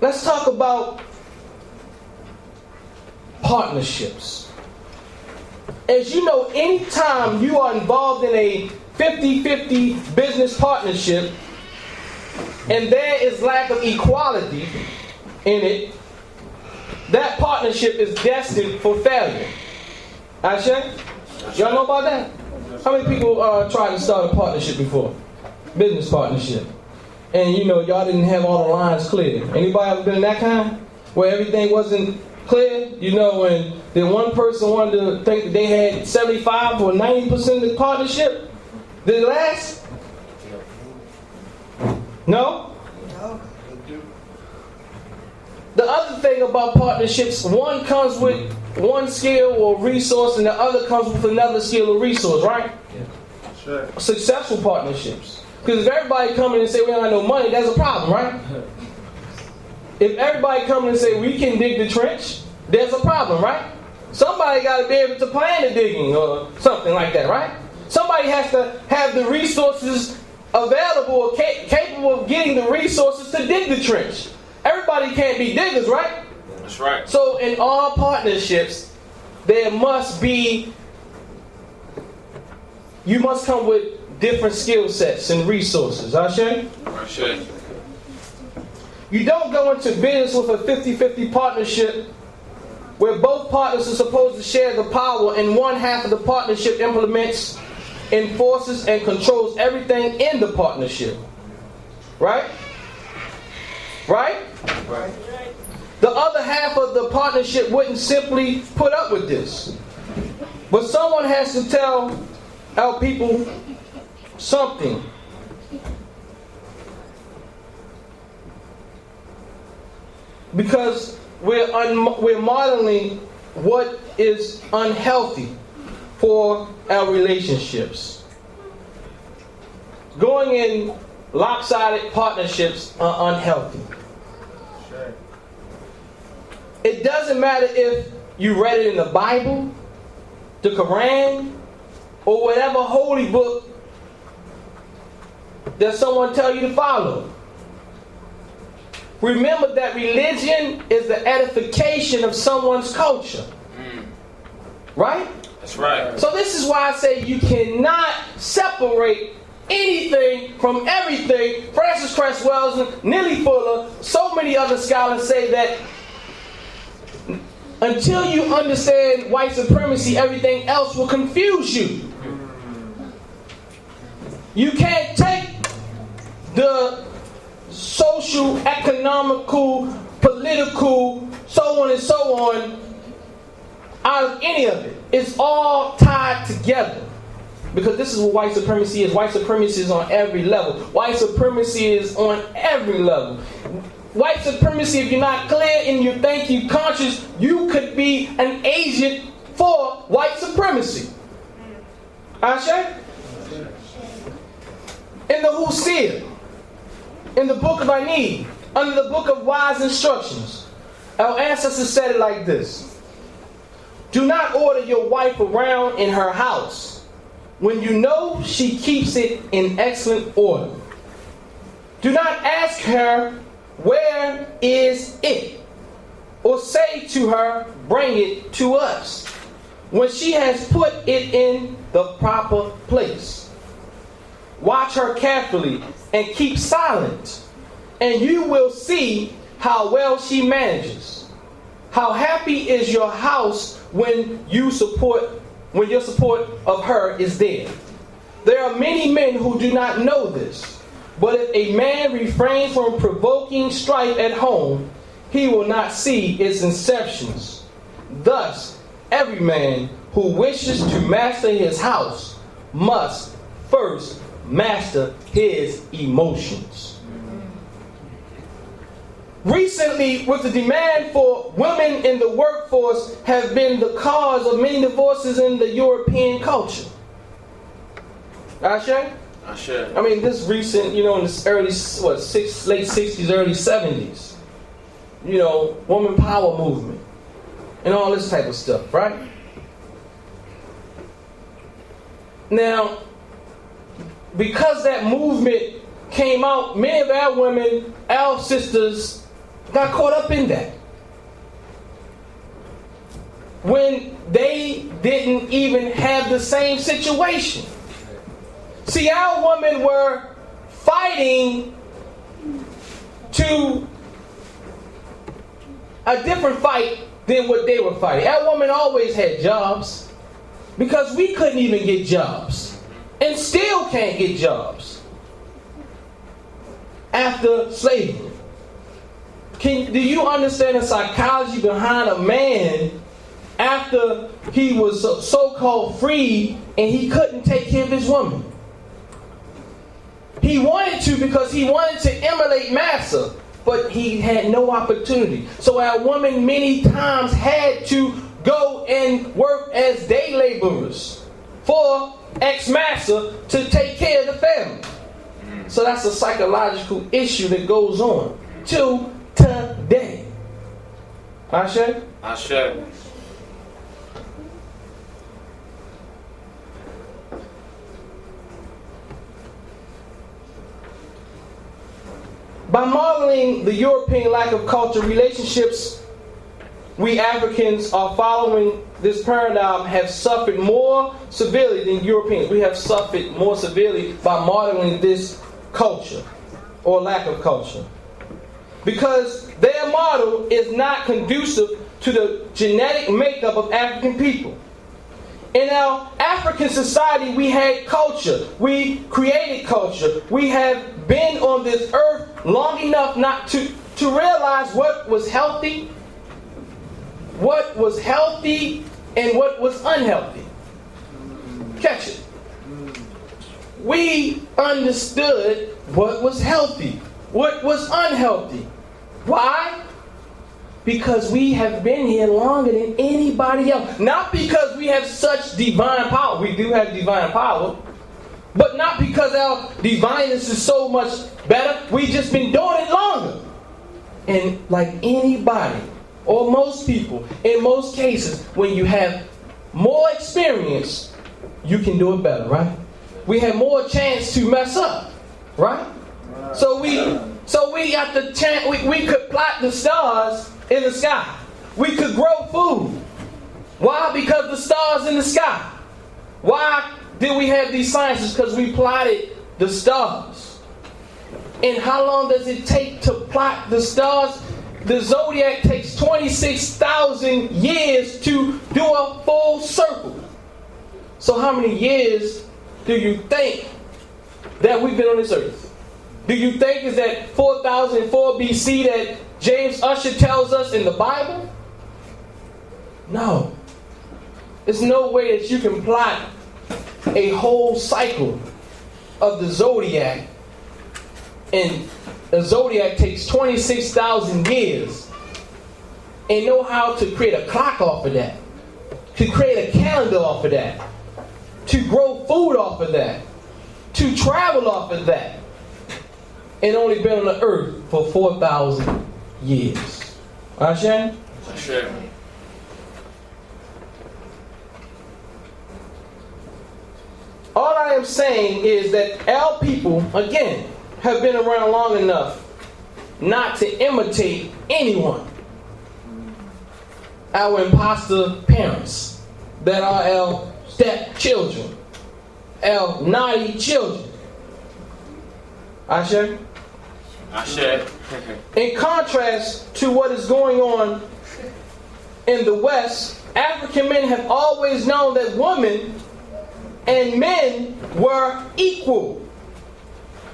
let's talk about partnerships. As you know, anytime you are involved in a 50-50 business partnership and there is lack of equality in it, that partnership is destined for failure. Ashe? Y'all know about that? How many people tried to start a partnership before? Business partnership. And you know, y'all didn't have all the lines clear. Anybody ever been in that kind? Where everything wasn't clear? You know, and then one person wanted to think that they had 75 or 90% of the partnership? Did it last? No? The other thing about partnerships, one comes with one skill or resource and the other comes with another skill or resource, right? Yeah. Sure. Successful partnerships. Because if everybody come in and say we don't have no money, that's a problem, right? If everybody come in and say we can dig the trench, there's a problem, right? Somebody got to be able to plan the digging or something like that, right? Somebody has to have the resources available or capable of getting the resources to dig the trench. Everybody can't be diggers, right? That's right. So in all partnerships, there must be, you must come with different skill sets and resources. Ashe? Ashe. You don't go into business with a 50-50 partnership where both partners are supposed to share the power and one half of the partnership implements, enforces, and controls everything in the partnership. Right? Right? Right. The other half of the partnership wouldn't simply put up with this. But someone has to tell our people something. Because we're modeling what is unhealthy for our relationships. Going in lopsided partnerships are unhealthy. Sure. It doesn't matter if you read it in the Bible, the Quran, or whatever holy book that someone tell you to follow. Remember that religion is the edification of someone's culture. Right? That's right. So this is why I say you cannot separate anything from everything. Francis Cress Wells, Neely Fuller, so many other scholars say that until you understand white supremacy, everything else will confuse you. You can't take the social, economical, political, so on and so on out of any of it. It's all tied together. Because this is what white supremacy is. White supremacy is on every level. White supremacy is on every level. White supremacy, if you're not clear and you think you're conscious, you could be an agent for white supremacy. Ashe? In the Hosea, in the book of Ani, under the book of wise instructions, our ancestors said it like this: do not order your wife around in her house when you know she keeps it in excellent order. Do not ask her, where is it? Or say to her, bring it to us, when she has put it in the proper place. Watch her carefully and keep silent, and you will see how well she manages. How happy is your house when your support of her is there. There are many men who do not know this, but if a man refrains from provoking strife at home, he will not see its inceptions. Thus, every man who wishes to master his house must first master his emotions. Recently, with the demand for women in the workforce have been the cause of many divorces in the European culture. Ashe? Ashe. I mean, this recent, in the early, late 60s, early 70s, woman power movement and all this type of stuff, right? Now, because that movement came out, many of our women, our sisters, got caught up in that. When they didn't even have the same situation. See, our women were fighting to a different fight than what they were fighting. Our women always had jobs because we couldn't even get jobs and still can't get jobs after slavery. Do you understand the psychology behind a man after he was so-called free and he couldn't take care of his woman? He wanted to because he wanted to emulate Massa, but he had no opportunity. So our women many times had to go and work as day laborers for ex-Massa to take care of the family. So that's a psychological issue that goes on till today. Ashe? Ashe. By modeling the European lack of cultural relationships, we Africans are following this paradigm have suffered more severely than Europeans. We have suffered more severely by modeling this culture or lack of culture. Because their model is not conducive to the genetic makeup of African people. In our African society, we had culture. We created culture. We have been on this earth long enough not to realize what was healthy and what was unhealthy. Catch it. We understood what was healthy, what was unhealthy. Why? Because we have been here longer than anybody else. Not because we have such divine power. We do have divine power. But not because our divineness is so much better. We've just been doing it longer. And like anybody, or most people, in most cases, when you have more experience, you can do it better, right? We have more chance to mess up, right? So we got the chance. We could plot the stars in the sky. We could grow food. Why? Because the stars in the sky. Why did we have these sciences? Because we plotted the stars. And how long does it take to plot the stars? The zodiac takes 26,000 years to do a full circle. So how many years do you think that we've been on this earth? Do you think is that 4004 BC that James Usher tells us in the Bible? No. There's no way that you can plot a whole cycle of the zodiac, and the zodiac takes 26,000 years, and know how to create a clock off of that, to create a calendar off of that, to grow food off of that, to travel off of that, and only been on the earth for 4,000 years. Ashe? Ashe. All I am saying is that our people, again, have been around long enough not to imitate anyone. Our imposter parents that are our stepchildren, our naughty children. Ashe? Ashe. In contrast to what is going on in the West, African men have always known that women and men were equal.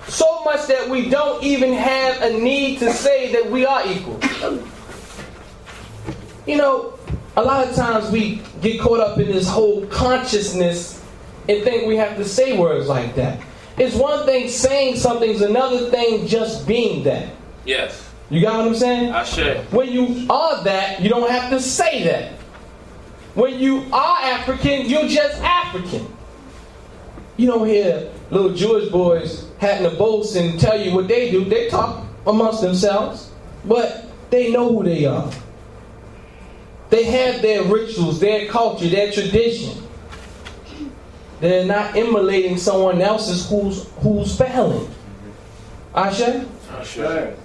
So much that we don't even have a need to say that we are equal. You know, a lot of times we get caught up in this whole consciousness and think we have to say words like that. It's one thing saying something, it's another thing just being that. Yes. You got what I'm saying? Ashe. When you are that, you don't have to say that. When you are African, you're just African. You don't hear little Jewish boys having to boast and tell you what they do. They talk amongst themselves, but they know who they are. They have their rituals, their culture, their tradition. They're not emulating someone else's who's failing. Ashe? Ashe.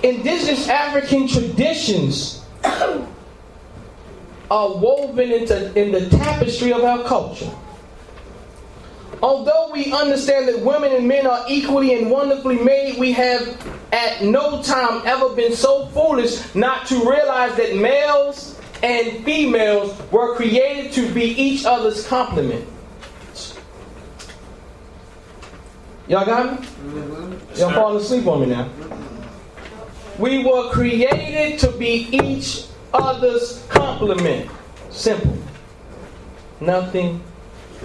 indigenous African traditions are woven in the tapestry of our culture. Although we understand that women and men are equally and wonderfully made, we have at no time ever been so foolish not to realize that males and females were created to be each other's complement. Y'all got me? Y'all falling asleep on me now. We were created to be each other's complement. Simple. Nothing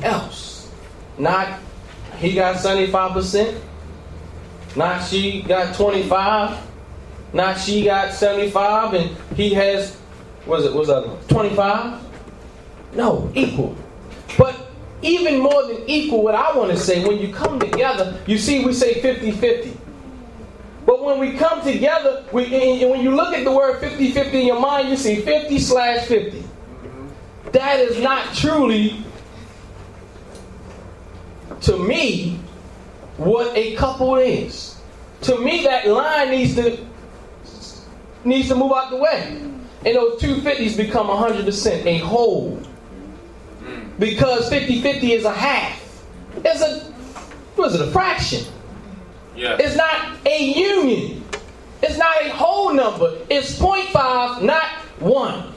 else. Not he got 75%. Not she got 25. Not she got 75 and he has, what's that? 25? No, equal. But even more than equal, what I want to say, when you come together, you see we say 50-50. But when we come together, when you look at the word 50-50 in your mind, you see 50/50. That is not truly, to me, what a couple is. To me, that line needs to move out the way. And those two 50s become 100%, a whole. Because 50-50 is a half. It's a fraction. Yeah. It's not a union. It's not a whole number. It's 0.5, not 1.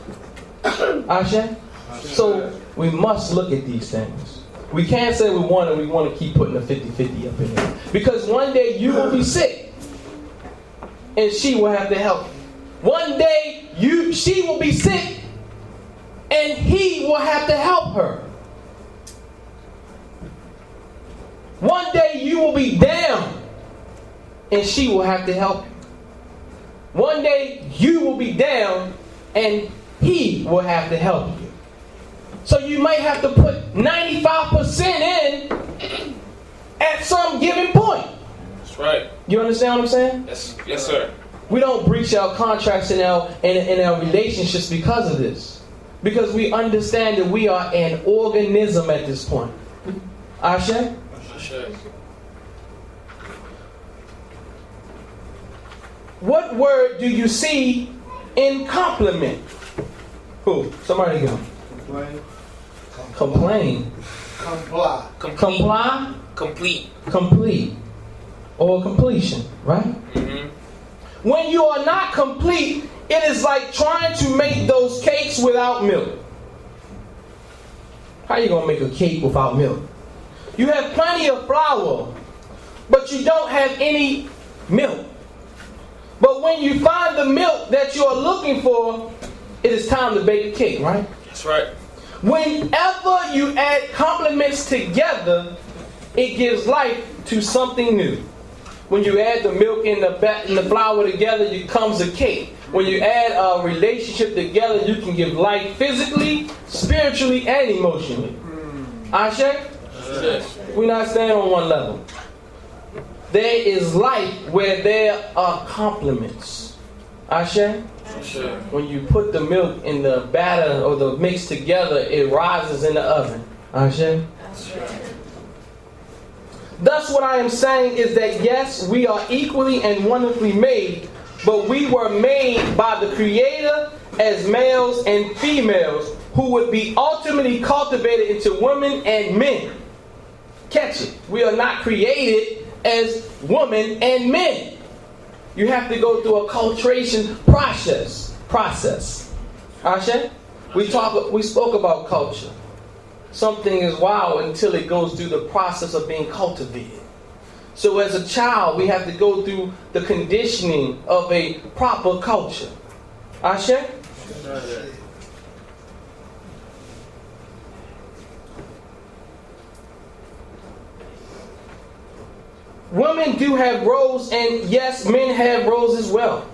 Ashe? So we must look at these things. We can't say we want to keep putting a 50-50 up in there. Because one day you will be sick. And she will have to help you. One day she will be sick. And he will have to help her. One day you will be down. And she will have to help you. One day you will be down. And he will have to help you. So you might have to put 95% in at some given point. That's right. You understand what I'm saying? Yes, sir. We don't breach our contracts in our relationships because of this. Because we understand that we are an organism at this point. Ashe? Ashe. What word do you see in complement? Who? Somebody go. Complain. Complain. Comply. Comply. Complete. Complete. Or completion, right? Mm-hmm. When you are not complete, it is like trying to make those cakes without milk. How you going to make a cake without milk? You have plenty of flour, but you don't have any milk. But when you find the milk that you are looking for, it is time to bake a cake, right? That's right. Whenever you add complements together, it gives life to something new. When you add the milk and the flour together, it becomes a cake. When you add a relationship together, you can give life physically, spiritually, and emotionally. Ashe? Yes. We're not standing on one level. There is life where there are complements. Ashe? Sure. When you put the milk in the batter or the mix together, it rises in the oven. Ashe? Thus what I am saying is that yes, we are equally and wonderfully made, but we were made by the Creator as males and females who would be ultimately cultivated into women and men. Catch it. We are not created as women and men. You have to go through a culturation process. Ashe? We spoke about culture. Something is wild until it goes through the process of being cultivated. So as a child, we have to go through the conditioning of a proper culture. Ashe? Women do have roles, and yes, men have roles as well.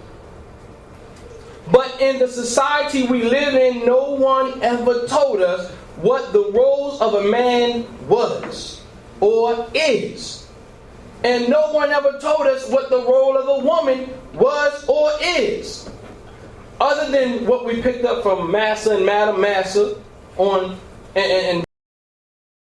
But in the society we live in, no one ever told us what the roles of a man was or is. And no one ever told us what the role of a woman was or is. Other than what we picked up from Massa and Madam Massa on and